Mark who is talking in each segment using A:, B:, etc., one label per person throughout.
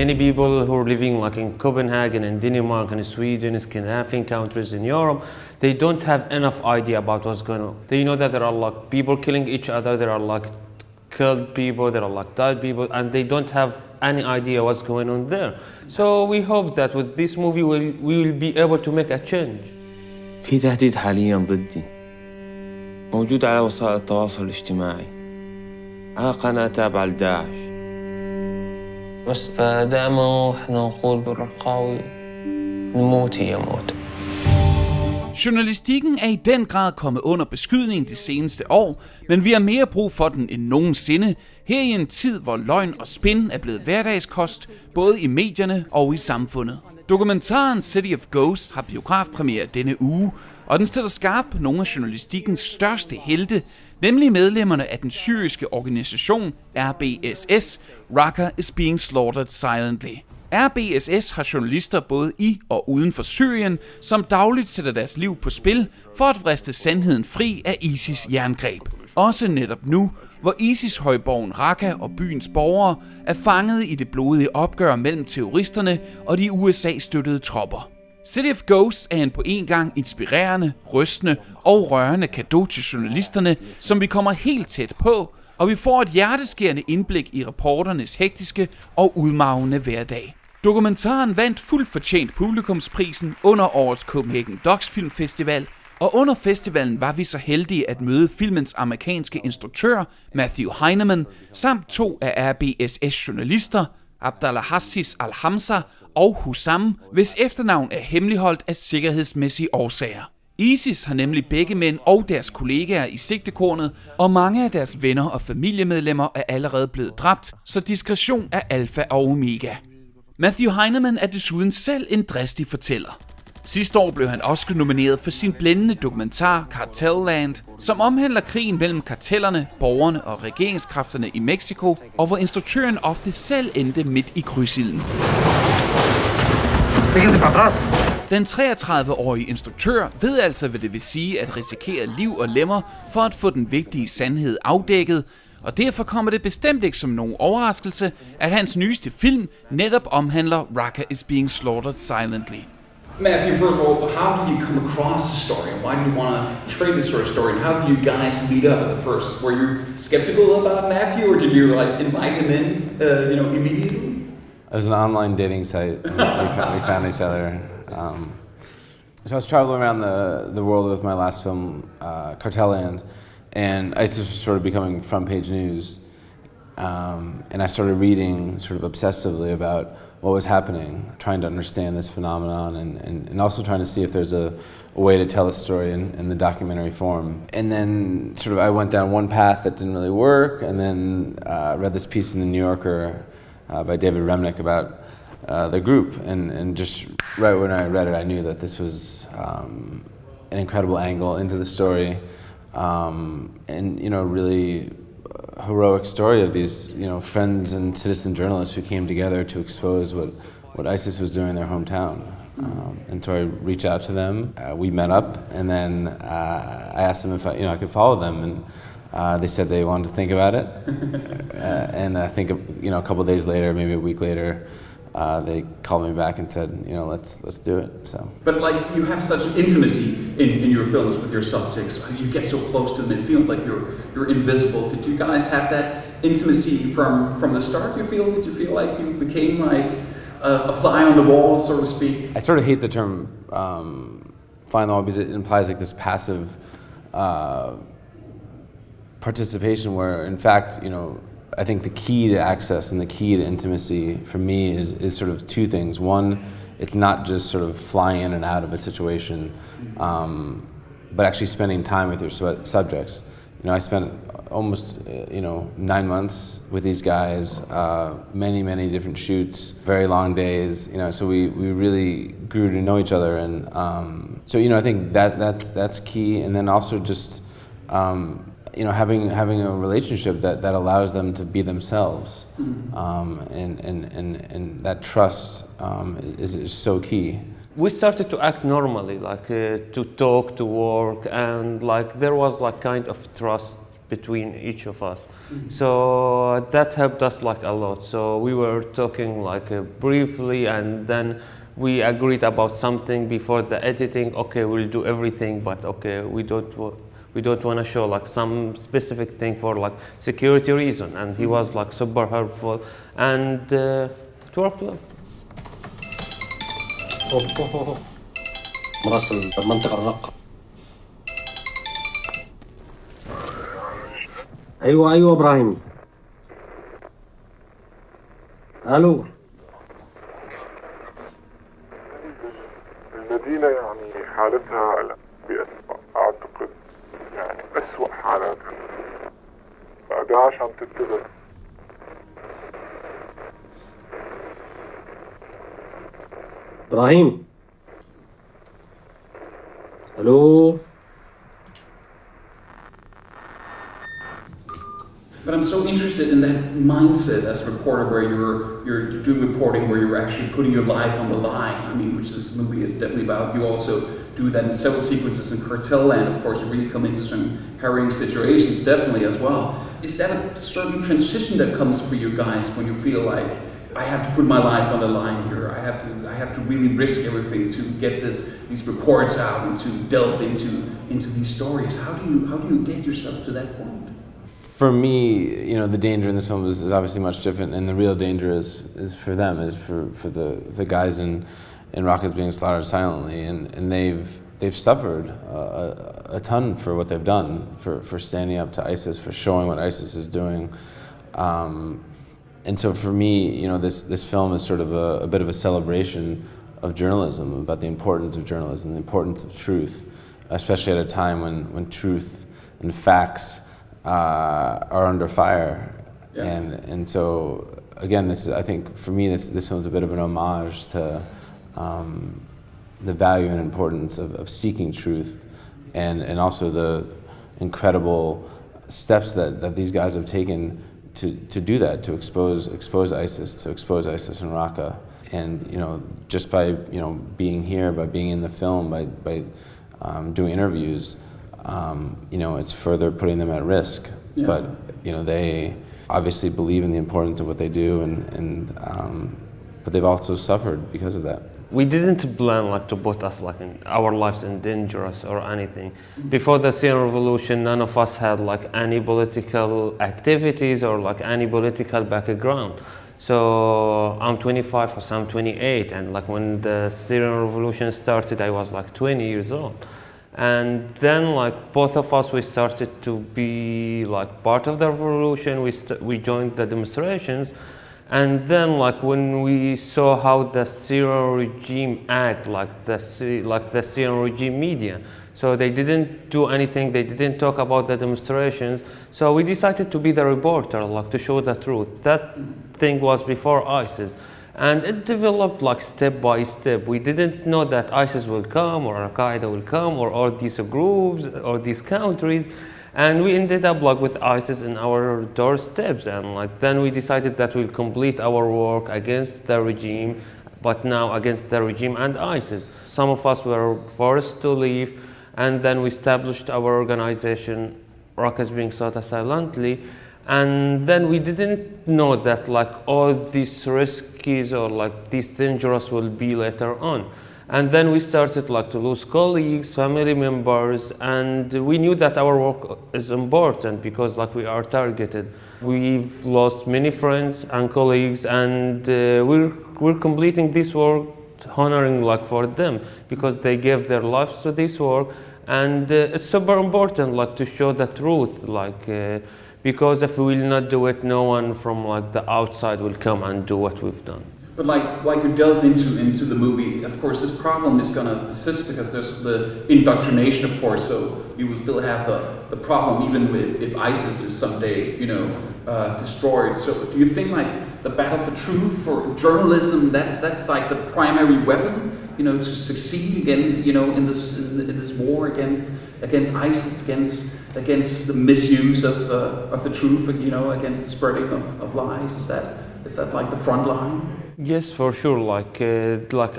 A: many people who are living like in Copenhagen and Denmark and Sweden, Scandinavian countries in Europe, they don't have enough idea about what's going on. They know that there are like people killing each other, there are like killed people, there are like died people, and they don't have any idea what's going on there. So we hope that with this movie we will be able to make a change.
B: في تهديد حاليا ضدي موجود على وسائل التواصل الاجتماعي على قناة تابعة لداعش بس دائما احنا نقول بالرقاوي الموت هي موت.
C: Journalistikken er i den grad kommet under beskydning de seneste år, men vi har mere brug for den end nogensinde, her i en tid, hvor løgn og spin er blevet hverdagskost, både i medierne og i samfundet. Dokumentaren City of Ghosts har biografpremiere denne uge, og den stiller skarpt nogle af journalistikkens største helte, nemlig medlemmerne af den syriske organisation RBSS, Raqqa is being slaughtered silently. RBSS har journalister både i og uden for Syrien, som dagligt sætter deres liv på spil for at vriste sandheden fri af ISIS jerngreb. Også netop nu, hvor ISIS-højborgen Raqqa og byens borgere er fanget i det blodige opgør mellem terroristerne og de USA-støttede tropper. City of Ghosts er en på en gang inspirerende, rystende og rørende cadeau til journalisterne, som vi kommer helt tæt på, og vi får et hjerteskærende indblik i reporternes hektiske og udmarvende hverdag. Dokumentaren vandt fuldt fortjent publikumsprisen under årets Copenhagen DOX-filmfestival, og under festivalen var vi så heldige at møde filmens amerikanske instruktør, Matthew Heineman, samt 2 af RBSS journalister, Abdalaziz Alhamza og Hussam, hvis efternavn er hemmeligholdt af sikkerhedsmæssige årsager. ISIS har nemlig begge mænd og deres kollegaer i sigtekornet, og mange af deres venner og familiemedlemmer er allerede blevet dræbt, så diskretion er alfa og omega. Matthew Heineman er desuden selv en dristig fortæller. Sidste år blev han Oscar-nomineret for sin blændende dokumentar Cartel Land, som omhandler krigen mellem kartellerne, borgerne og regeringskræfterne i Mexico, og hvor instruktøren ofte selv endte midt i krydsilden. Den 33-årige instruktør ved altså, hvad det vil sige at risikere liv og lemmer for at få den vigtige sandhed afdækket, og derfor kommer det bestemt ikke som nogen overraskelse, at hans nyeste film netop omhandler Raqqa is being slaughtered silently.
D: Matthew, first of all, how did you come across the story, and why did you want to trade this sort of story, and how did you guys meet up at first? Were you skeptical about Matthew, or did you invite him in, immediately?
E: It was an online dating site, and we found each other. So I was traveling around the world with my last film, Cartel Land, and ISIS was sort of becoming front page news, and I started reading sort of obsessively about what was happening, trying to understand this phenomenon, and also trying to see if there's a way to tell a story in the documentary form. And then sort of I went down one path that didn't really work, and then read this piece in the New Yorker by David Remnick about the group, and just right when I read it, I knew that this was an incredible angle into the story, and really heroic story of these friends and citizen journalists who came together to expose what ISIS was doing in their hometown. And so I reached out to them. We met up, and then I asked them if I could follow them, and they said they wanted to think about it. And I think a couple of days later, maybe a week later, they called me back and said, let's do it. So.
D: But you have such intimacy in your films with your subjects. You get so close to them. It feels like you're invisible. Did you guys have that intimacy from the start? Did you feel like you became like a fly on the wall, so to speak?
E: I sort of hate the term fly on the wall because it implies like this passive participation, where in fact, I think the key to access and the key to intimacy for me is sort of 2 things. One, it's not just sort of flying in and out of a situation, but actually spending time with your subjects. I spent almost 9 months with these guys, many different shoots, very long days. So we really grew to know each other, and so I think that's key. And then also just having a relationship that allows them to be themselves, and that trust is so key.
A: We started to act normally, to talk, to work, and there was kind of trust between each of us. So that helped us like a lot. So we were talking like briefly, and then we agreed about something before the editing. Okay, we'll do everything, but okay, we don't want to show like some specific thing for like security reason. And he was like super helpful, and it worked well.
F: مراسل منطقة الرقة. أيوة إبراهيم. ألو.
G: المدينة يعني حالتها أعتقد يعني أسوأ حالاتها. داعش عم تتبع.
F: إبراهيم. ألو.
D: But I'm so interested in that mindset as a reporter, where you're doing reporting, where you're actually putting your life on the line. I mean, which this movie is definitely about. You also do that in several sequences in Cartel Land. Of course, you really come into some harrowing situations, definitely as well. Is that a certain transition that comes for you guys when you feel like, I have to put my life on the line here. I have to really risk everything to get these reports out and to delve into these stories. How do you get yourself to that point?
E: For me, you know, the danger in this film is obviously much different, and the real danger is for them, is for the guys in Raqqa being slaughtered silently, and they've suffered a ton for what they've done, for standing up to ISIS, for showing what ISIS is doing. And so for me, you know, this film is sort of a bit of a celebration of journalism, about the importance of journalism, the importance of truth, especially at a time when truth and facts are under fire.
D: Yeah.
E: And so again, I think for me this film's a bit of an homage to the value and importance of seeking truth, and also the incredible steps that these guys have taken to do that, to expose ISIS, in Raqqa. And you know, just by being here, by being in the film, by doing interviews, you know, it's further putting them at risk.
D: Yeah.
E: But you know, they obviously believe in the importance of what they do, but they've also suffered because of that.
A: We didn't plan like to put us like in our lives in dangerous or anything. Before the Syrian revolution, none of us had like any political activities or like any political background. So I'm 25 or so I'm 28, and like when the Syrian revolution started, I was like 20 years old. And then like both of us, we started to be like part of the revolution. We joined the demonstrations. And then, like when we saw how the Syrian regime act, like the Syrian regime media, so they didn't do anything. They didn't talk about the demonstrations. So we decided to be the reporter, like to show the truth. That thing was before ISIS, and it developed like step by step. We didn't know that ISIS will come, or Al-Qaeda will come, or all these groups, or these countries. And we ended up like with ISIS in our doorsteps, and like then we decided that we'll complete our work against the regime, but now against the regime and ISIS. Some of us were forced to leave, and then we established our organization, Raqqa being sought silently. And then we didn't know that like all these risks or like these dangerous will be later on. And then we started like to lose colleagues, family members, and we knew that our work is important because like we are targeted. We've lost many friends and colleagues, and we're completing this work honoring like for them because they gave their lives to this work, and it's super important like to show the truth, like because if we will not do it, no one from like the outside will come and do what we've done.
D: But like you delve into the movie, of course, this problem is going to persist because there's the indoctrination, of course. So you will still have the problem, even if ISIS is someday, destroyed. So do you think like the battle for truth, for journalism, that's like the primary weapon, to succeed again, in this war against ISIS, against the misuse of the truth, against the spreading of lies? Is that like the front line?
A: Yes, for sure. Like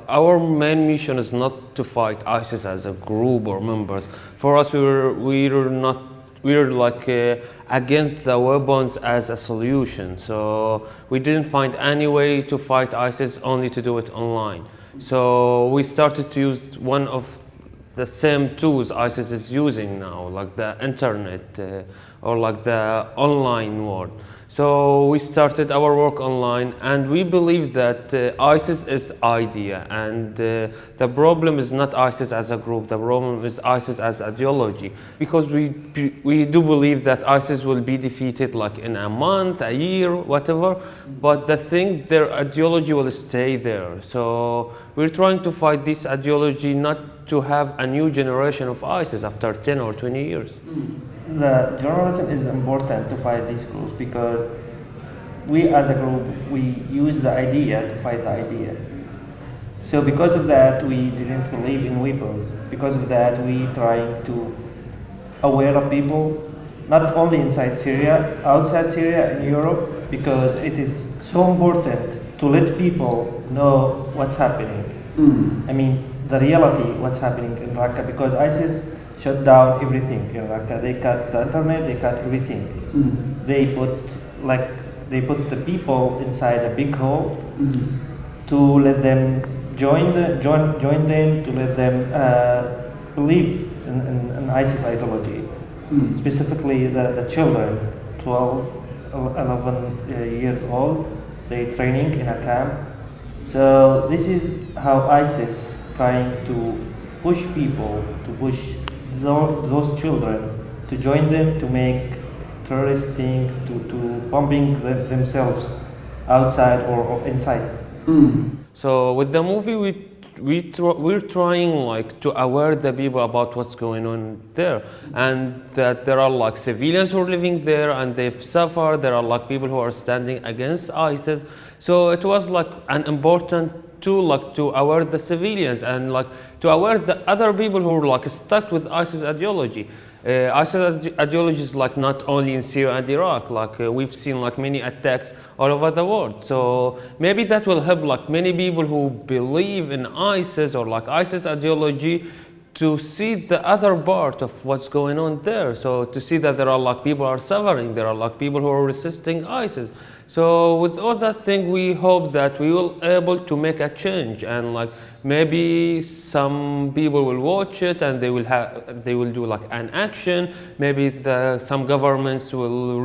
A: our main mission is not to fight ISIS as a group or members. For us, we're not we're like against the weapons as a solution. So we didn't find any way to fight ISIS, only to do it online. So we started to use one of the same tools ISIS is using now, like the internet or like the online world. So we started our work online, and we believe that ISIS is idea, and the problem is not ISIS as a group, the problem is ISIS as ideology, because we do believe that ISIS will be defeated like in a month, a year, whatever, but the thing, their ideology will stay there. So we're trying to fight this ideology, not to have a new generation of ISIS after 10 or 20 years.
H: The journalism is important to fight these groups, because we as a group, we use the idea to fight the idea. So because of that, we didn't believe in weapons. Because of that, we try to aware of people, not only inside Syria, outside Syria, in Europe, because it is so important to let people know what's happening. I mean, the reality, what's happening in Raqqa, because ISIS shut down everything in Raqqa. They cut the internet, they cut everything. They put the people inside a big hole to let them join them, to let them believe in ISIS ideology. Specifically the children, 12, 11 years old, they training in a camp. So this is how ISIS trying to push people, to push those children to join them, to make terrorist things, to bombing themselves outside or inside.
A: So with the movie, we're trying like to aware the people about what's going on there, and that there are like civilians who are living there and they've suffered. There are like people who are standing against ISIS. So it was like an important tool, like to aware the civilians and like to aware the other people who are like stuck with ISIS ideology. ISIS ideology is like not only in Syria and Iraq, like we've seen like many attacks all over the world. So maybe that will help like many people who believe in ISIS or like ISIS ideology to see the other part of what's going on there. So to see that there are like people are suffering, there are like people who are resisting ISIS. So with all that thing, we hope that we will able to make a change, and like maybe some people will watch it and they will do like an action. Maybe some governments will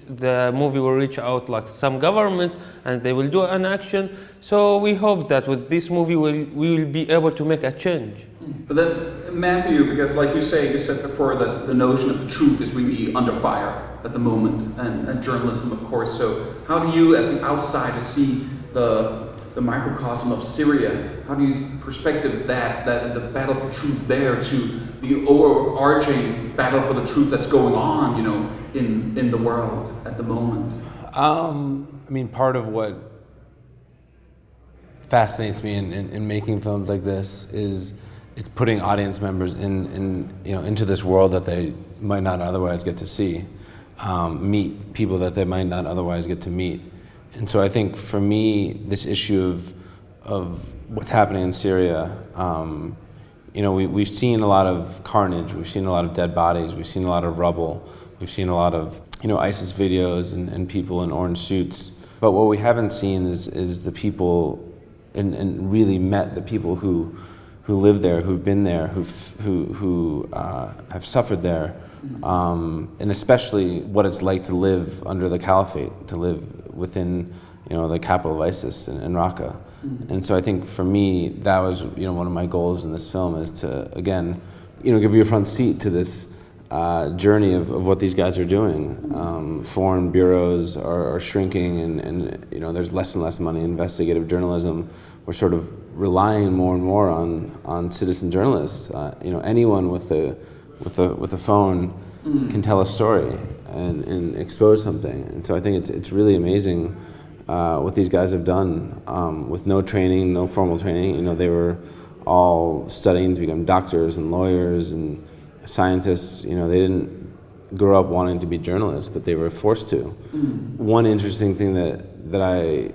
A: the movie will reach out like some governments and they will do an action. So we hope that with this movie we will be able to make a change.
D: But then, Matthew, because like you said before that the notion of the truth is really under fire at the moment, and journalism, of course. So how do you, as an outsider, see the microcosm of Syria? How do you perspective that the battle for truth there to the overarching battle for the truth that's going on, you know, in the world at the moment?
E: I mean, part of what fascinates me in making films like this is it's putting audience members into this world that they might not otherwise get to see, meet people that they might not otherwise get to meet. And so I think for me, this issue of what's happening in Syria, we've seen a lot of carnage, we've seen a lot of dead bodies, we've seen a lot of rubble, we've seen a lot of ISIS videos and people in orange suits. But what we haven't seen is the people and really met the people who live there, who've been there, who have suffered there, and especially what it's like to live under the caliphate, to live within the capital of ISIS in Raqqa. And so I think for me that was one of my goals in this film, is to again give you a front seat to this journey of what these guys are doing. Foreign bureaus are shrinking, and there's less and less money in investigative journalism. We're sort of relying more and more on citizen journalists. Anyone with a phone can tell a story and expose something. And so I think it's really amazing what these guys have done with no training, no formal training. They were all studying to become doctors and lawyers and scientists. They didn't grow up wanting to be journalists, but they were forced to. One interesting thing that I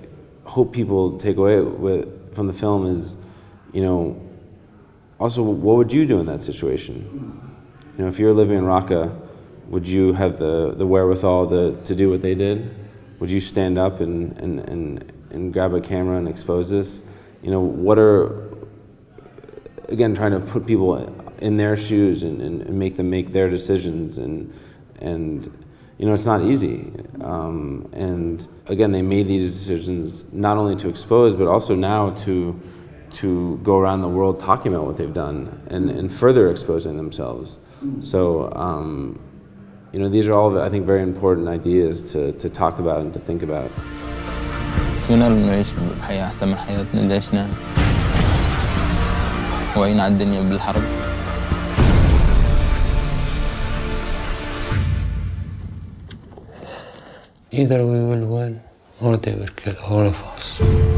E: hope people take away from the film is, also, what would you do in that situation? If you're living in Raqqa would you have the wherewithal to do what they did? Would you stand up and grab a camera and expose this? You know, what are, again, trying to put people in their shoes and make them make their decisions, and you know, it's not easy. And again, they made these decisions not only to expose, but also now to go around the world talking about what they've done and further exposing themselves. So, you know, these are all, I think, very important ideas to talk about and to think about.
I: أتمنى إنه نعيش بحياة أحسن من حياتنا اللي عشناها وعينا على الدنيا بالحرب.
B: Either we will win or they will kill all of us.